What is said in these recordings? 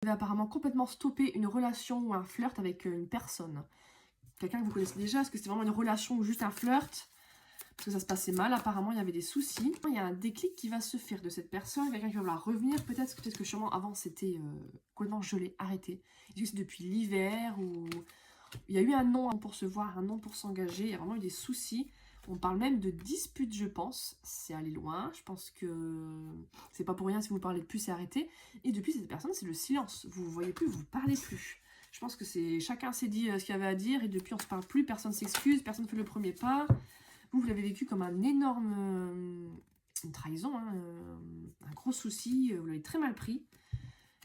avez apparemment complètement stoppé une relation ou un flirt avec une personne. Quelqu'un que vous connaissez déjà, est-ce que c'était vraiment une relation ou juste un flirt? Parce que ça se passait mal, apparemment il y avait des soucis. Il y a un déclic qui va se faire de cette personne, quelqu'un qui va vouloir revenir, peut-être que sûrement avant c'était complètement gelé, arrêté. Est-ce que c'est depuis l'hiver ou... Il y a eu un non pour se voir, un non pour s'engager, il y a vraiment eu des soucis. On parle même de dispute, je pense. C'est allé loin, je pense que c'est pas pour rien si vous parlez plus, c'est arrêté. Et depuis cette personne, c'est le silence. Vous ne voyez plus, vous ne parlez plus. Je pense que c'est chacun s'est dit ce qu'il y avait à dire et depuis on ne se parle plus, personne s'excuse, personne ne fait le premier pas. Vous l'avez vécu comme un énorme... une trahison, hein, un gros souci, vous l'avez très mal pris.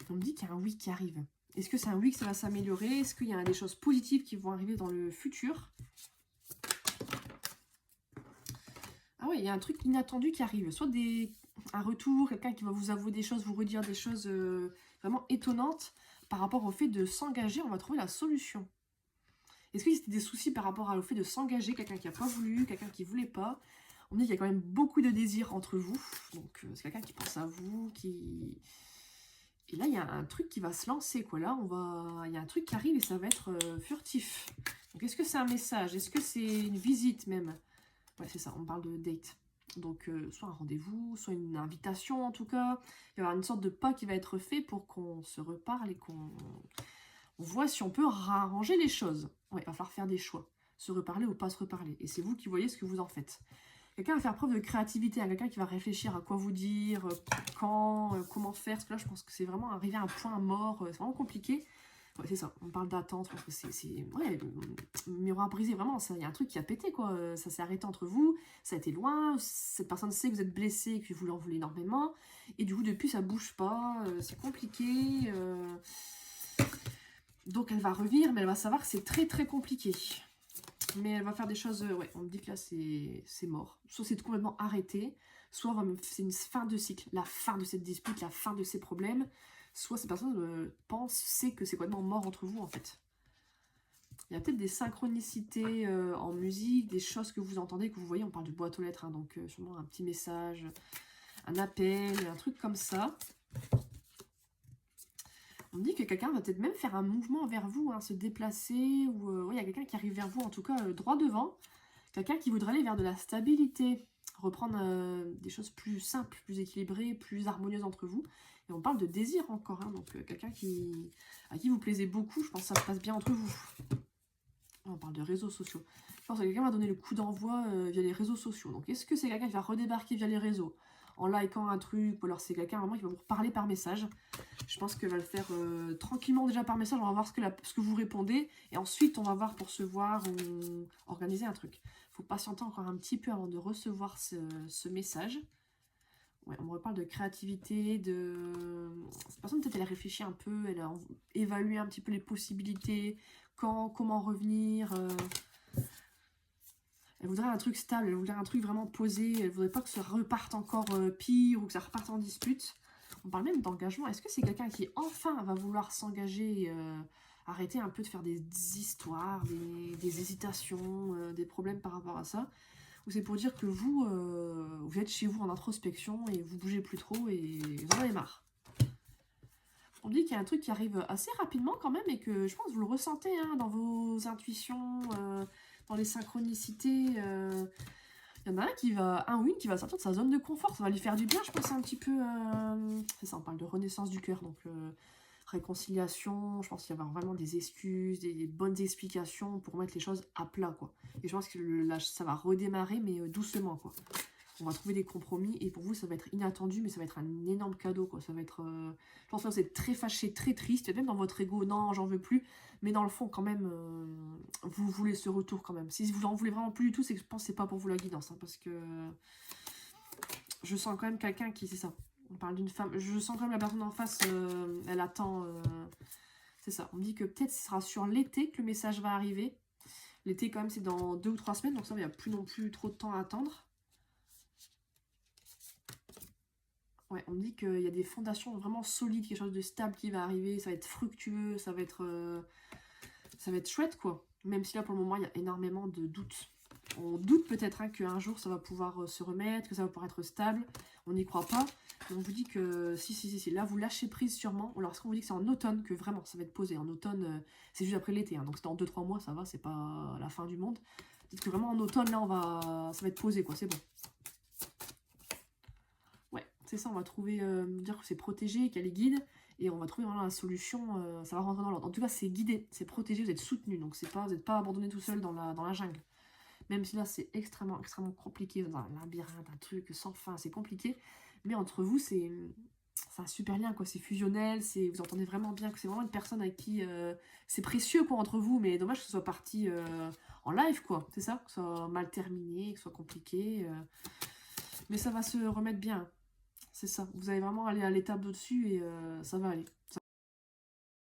On me dit qu'il y a un oui qui arrive. Est-ce que c'est un oui que ça va s'améliorer? Est-ce qu'il y a des choses positives qui vont arriver dans le futur? Ah ouais, il y a un truc inattendu qui arrive. Soit un retour, quelqu'un qui va vous avouer des choses, vous redire des choses vraiment étonnantes par rapport au fait de s'engager. On va trouver la solution. Est-ce qu'il y a des soucis par rapport au fait de s'engager? Quelqu'un qui n'a pas voulu, quelqu'un qui ne voulait pas. On me dit qu'il y a quand même beaucoup de désirs entre vous. Donc c'est quelqu'un qui pense à vous, qui... Et là, il y a un truc qui va se lancer, quoi. Là, il y a un truc qui arrive et ça va être furtif. Donc, est-ce que c'est un message? Est-ce que c'est une visite, même? Ouais, c'est ça, on parle de date. Donc, soit un rendez-vous, soit une invitation, en tout cas. Il va y avoir une sorte de pas qui va être fait pour qu'on se reparle et qu'on voit si on peut arranger les choses. Ouais, il va falloir faire des choix. Se reparler ou pas se reparler. Et c'est vous qui voyez ce que vous en faites. Quelqu'un va faire preuve de créativité, hein, quelqu'un qui va réfléchir à quoi vous dire, quand, comment faire. Parce que là, je pense que c'est vraiment arrivé à un point mort. C'est vraiment compliqué. Ouais, c'est ça. On parle d'attente. Je pense que c'est... Ouais, miroir brisé, vraiment. Il y a un truc qui a pété, quoi. Ça s'est arrêté entre vous. Ça a été loin. Cette personne sait que vous êtes blessé et que vous lui en voulez énormément. Et du coup, depuis, ça bouge pas. C'est compliqué. Donc, elle va revenir, mais elle va savoir que c'est très, très compliqué. Mais elle va faire des choses... ouais, on me dit que là, c'est mort. Soit c'est complètement arrêté, soit c'est une fin de cycle. La fin de cette dispute, la fin de ces problèmes. Soit cette personne sait que c'est complètement mort entre vous, en fait. Il y a peut-être des synchronicités en musique, des choses que vous entendez, que vous voyez. On parle de boîte aux lettres, hein, donc sûrement un petit message, un appel, un truc comme ça. On me dit que quelqu'un va peut-être même faire un mouvement vers vous, hein, se déplacer, ou il y a quelqu'un qui arrive vers vous, en tout cas droit devant. Quelqu'un qui voudrait aller vers de la stabilité, reprendre des choses plus simples, plus équilibrées, plus harmonieuses entre vous. Et on parle de désir encore, hein, donc quelqu'un à qui vous plaisez beaucoup, je pense que ça se passe bien entre vous. On parle de réseaux sociaux. Je pense que quelqu'un va donner le coup d'envoi via les réseaux sociaux. Donc est-ce que c'est quelqu'un qui va redébarquer via les réseaux en likant un truc, ou alors c'est quelqu'un vraiment qui va vous reparler par message? Je pense qu'elle va le faire tranquillement déjà par message. On va voir ce que vous répondez. Et ensuite, on va voir pour se voir ou organiser un truc. Il faut patienter encore un petit peu avant de recevoir ce message. Ouais, on me reparle de créativité, cette personne, peut-être, elle a réfléchi un peu, elle a évalué un petit peu les possibilités, comment revenir. Elle voudrait un truc stable, elle voudrait un truc vraiment posé, elle voudrait pas que ça reparte encore pire ou que ça reparte en dispute. On parle même d'engagement. Est-ce que c'est quelqu'un qui enfin va vouloir s'engager, arrêter un peu de faire des histoires, des hésitations, des problèmes par rapport à ça? Ou c'est pour dire que vous êtes chez vous en introspection et vous bougez plus trop et vous en avez marre? On dit qu'il y a un truc qui arrive assez rapidement quand même et que je pense que vous le ressentez, hein, dans vos intuitions, dans les synchronicités. Il y en a un ou une qui va sortir de sa zone de confort, ça va lui faire du bien, je pense, un petit peu... c'est ça, on parle de renaissance du cœur, donc réconciliation, je pense qu'il va y avoir vraiment des excuses, des bonnes explications pour mettre les choses à plat, quoi. Et je pense que là, ça va redémarrer, mais doucement, quoi. On va trouver des compromis, et pour vous, ça va être inattendu, mais ça va être un énorme cadeau, quoi. Ça va être... je pense que vous êtes très fâché, très triste, même dans votre ego, non, j'en veux plus, mais dans le fond, quand même, vous voulez ce retour, quand même. Si vous en voulez vraiment plus du tout, c'est que je pense que c'est pas pour vous la guidance, hein, parce que je sens quand même quelqu'un qui... C'est ça. On parle d'une femme, je sens quand même la personne en face, elle attend, c'est ça, on me dit que peut-être ce sera sur l'été que le message va arriver. L'été quand même c'est dans 2 ou 3 semaines, donc ça il n'y a plus non plus trop de temps à attendre. Ouais, on me dit qu'il y a des fondations vraiment solides, quelque chose de stable qui va arriver, ça va être fructueux, ça va être chouette quoi. Même si là pour le moment il y a énormément de doutes. On doute peut-être hein, qu'un jour ça va pouvoir se remettre, que ça va pouvoir être stable. On n'y croit pas. Donc je vous dis que si. Là, vous lâchez prise sûrement. Ou alors, est-ce qu'on vous dit que c'est en automne que vraiment ça va être posé? En automne, c'est juste après l'été. Hein, donc c'est dans 2-3 mois, ça va, c'est pas la fin du monde. Dites que vraiment en automne, là, ça va être posé, quoi. C'est bon. Ouais, c'est ça. On va trouver, dire que c'est protégé, qu'il y a les guides. Et on va trouver vraiment la solution. Ça va rentrer dans l'ordre. En tout cas, c'est guidé, c'est protégé, vous êtes soutenu. Donc vous n'êtes pas abandonné tout seul dans la jungle. Même si là, c'est extrêmement compliqué. Dans un labyrinthe, un truc sans fin, c'est compliqué. Mais entre vous, c'est un super lien, quoi. C'est fusionnel, vous entendez vraiment bien que c'est vraiment une personne avec qui c'est précieux, quoi, entre vous. Mais dommage que ce soit parti en live, quoi. C'est ça? Que ce soit mal terminé, que ce soit compliqué. Mais ça va se remettre bien. C'est ça. Vous allez vraiment aller à l'étape au-dessus et ça va aller.